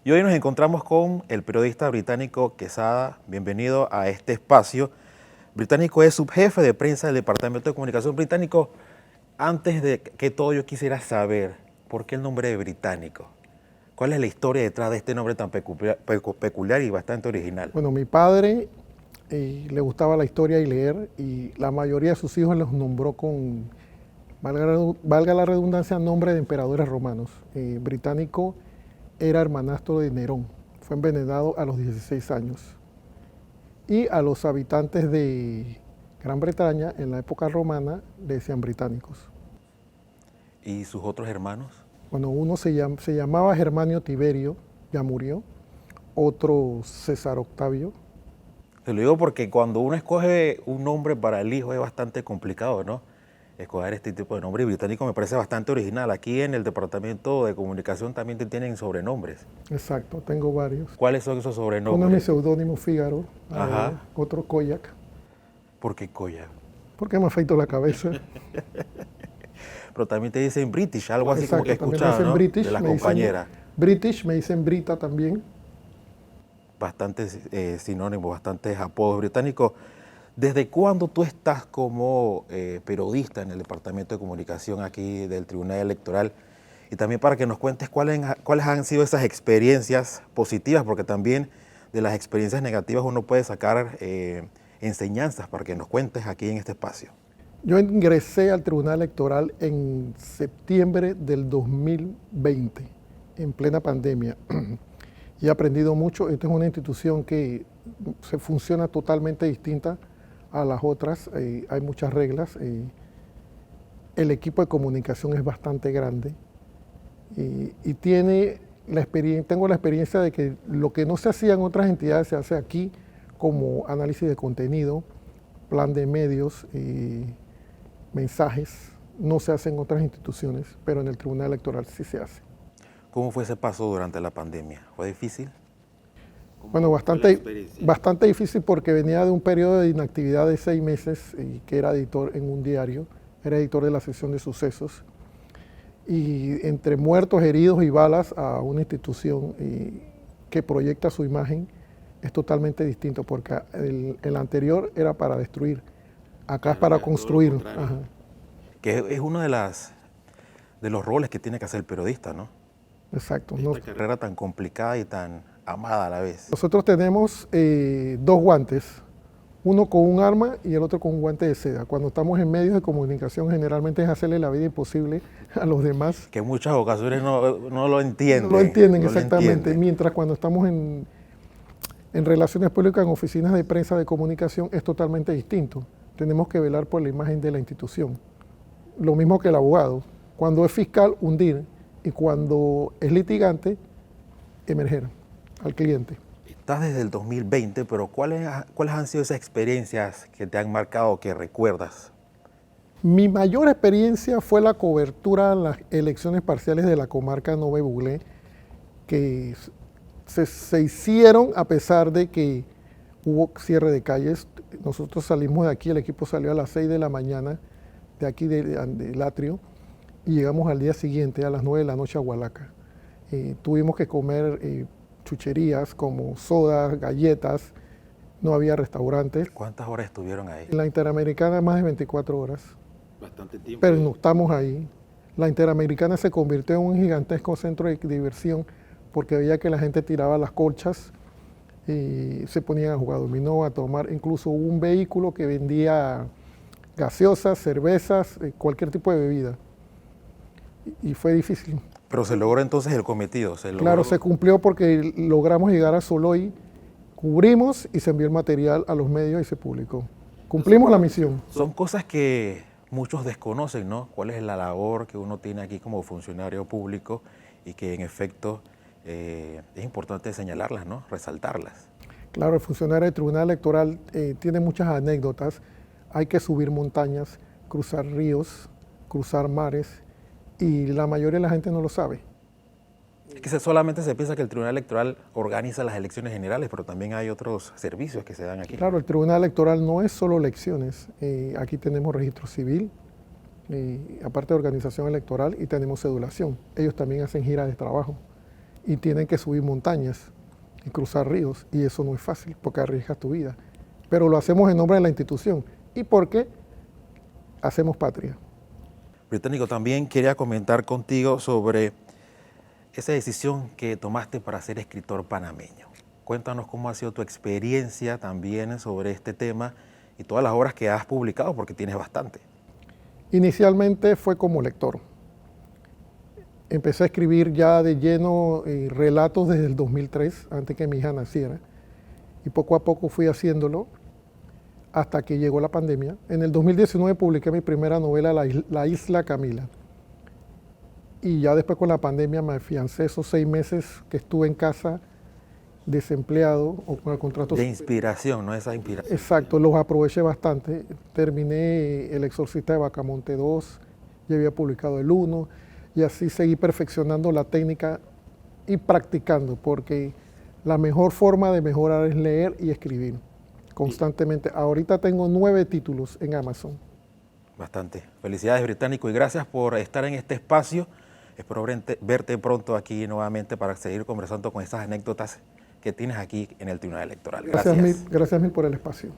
Y hoy nos encontramos con el periodista británico Quesada. Bienvenido a este espacio. Británico es subjefe de prensa del Departamento de Comunicación Británico. Antes de que todo, yo quisiera saber por qué el nombre de Británico. ¿Cuál es la historia detrás de este nombre tan peculiar y bastante original? Bueno, mi padre le gustaba la historia y leer, y la mayoría de sus hijos los nombró con, valga la redundancia, nombre de emperadores romanos. Británico era hermanastro de Nerón, fue envenenado a los 16 años. Y a los habitantes de Gran Bretaña en la época romana le decían británicos. ¿Y sus otros hermanos? Bueno, uno se llamaba Germanio Tiberio, ya murió, otro César Octavio. Te lo digo porque cuando uno escoge un nombre para el hijo es bastante complicado, ¿no? Escoger este tipo de nombre. Y Británico me parece bastante original. Aquí en el Departamento de Comunicación también te tienen sobrenombres. Exacto, tengo varios. ¿Cuáles son esos Uno es mi sobrenombres? seudónimo Fígaro, Ajá. otro Koyak, ¿Por qué Coya? porque me afeito la cabeza. Pero también te dicen British, algo así como que he Exacto, también me escuchado, dicen ¿no? British, De las compañeras. Me dicen Brita también. Bastantes sinónimos, bastantes apodos británicos. ¿Desde cuándo tú estás como periodista en el Departamento de Comunicación aquí del Tribunal Electoral? Y también para que nos cuentes cuáles han sido esas experiencias positivas, porque también de las experiencias negativas uno puede sacar enseñanzas para que nos cuentes aquí en este espacio. Yo ingresé al Tribunal Electoral en septiembre del 2020, en plena pandemia, y he aprendido mucho. Esta es una institución que se funciona totalmente distinta a las otras. Hay muchas reglas. El equipo de comunicación es bastante grande y tengo la experiencia de que lo que no se hacía en otras entidades se hace aquí, como análisis de contenido, plan de medios, mensajes. No se hace en otras instituciones, pero en el Tribunal Electoral sí se hace. ¿Cómo fue ese paso durante la pandemia? ¿Fue difícil? Bueno, bastante difícil, porque venía de un periodo de inactividad de 6 meses, que era editor en un diario, era editor de la sección de sucesos, y entre muertos, heridos y balas a una institución que proyecta su imagen es totalmente distinto, porque el anterior era para destruir, acá es para construir. Ajá. Que es uno de los roles que tiene que hacer el periodista, ¿no? Exacto. Esta carrera tan complicada y tan amada a la vez. Nosotros tenemos 2 guantes, uno con un arma y el otro con un guante de seda. Cuando estamos en medios de comunicación, generalmente es hacerle la vida imposible a los demás. Que en muchas ocasiones no lo entienden. No lo entienden, no lo exactamente. entienden. Mientras cuando estamos en relaciones públicas, en oficinas de prensa de comunicación, es totalmente distinto. Tenemos que velar por la imagen de la institución. Lo mismo que el abogado. Cuando es fiscal, hundir. Y cuando es litigante, emerger al cliente. Estás desde el 2020, pero ¿cuáles han sido esas experiencias que te han marcado, que recuerdas? Mi mayor experiencia fue la cobertura en las elecciones parciales de la comarca Nove Buglé, que se hicieron a pesar de que hubo cierre de calles. Nosotros salimos de aquí, el equipo salió a las 6 de la mañana de aquí del atrio, y llegamos al día siguiente a las 9 de la noche a Hualaca. Tuvimos que comer chucherías como sodas, galletas, no había restaurantes. ¿Cuántas horas estuvieron ahí? En la Interamericana más de 24 horas. Bastante tiempo. Pero no estamos ahí. La Interamericana se convirtió en un gigantesco centro de diversión, porque veía que la gente tiraba las colchas y se ponían a jugar dominó, a tomar. Incluso hubo un vehículo que vendía gaseosas, cervezas, cualquier tipo de bebida. Y fue difícil. Pero se logró entonces el cometido. Claro, se cumplió, porque logramos llegar a Soloy, cubrimos y se envió el material a los medios y se publicó. Cumplimos la misión. Son cosas que muchos desconocen, ¿no? ¿Cuál es la labor que uno tiene aquí como funcionario público y que en efecto es importante señalarlas, ¿no? Resaltarlas? Claro, el funcionario del Tribunal Electoral tiene muchas anécdotas. Hay que subir montañas, cruzar ríos, cruzar mares, y la mayoría de la gente no lo sabe. Es que solamente se piensa que el Tribunal Electoral organiza las elecciones generales, pero también hay otros servicios que se dan aquí. Claro, el Tribunal Electoral no es solo elecciones. Aquí tenemos registro civil, aparte de organización electoral, y tenemos cedulación. Ellos también hacen giras de trabajo. y tienen que subir montañas y cruzar ríos, y eso no es fácil porque arriesgas tu vida. Pero lo hacemos en nombre de la institución y porque hacemos patria. Británico, también quería comentar contigo sobre esa decisión que tomaste para ser escritor panameño. Cuéntanos cómo ha sido tu experiencia también sobre este tema y todas las obras que has publicado, porque tienes bastante. Inicialmente fue como lector. Empecé a escribir ya de lleno relatos desde el 2003, antes que mi hija naciera, y poco a poco fui haciéndolo hasta que llegó la pandemia. En el 2019 publiqué mi primera novela, La Isla Camila, y ya después con la pandemia me afiancé esos 6 meses que estuve en casa desempleado o con el contrato. De inspiración, ¿no? Esa inspiración. Exacto, los aproveché bastante. Terminé El Exorcista de Bacamonte 2, ya había publicado el 1, y así seguí perfeccionando la técnica y practicando, porque la mejor forma de mejorar es leer y escribir constantemente. Ahorita tengo 9 títulos en Amazon. Bastante. Felicidades, Británico, y gracias por estar en este espacio. Espero verte pronto aquí nuevamente para seguir conversando con estas anécdotas que tienes aquí en el Tribunal Electoral. Gracias mil por el espacio.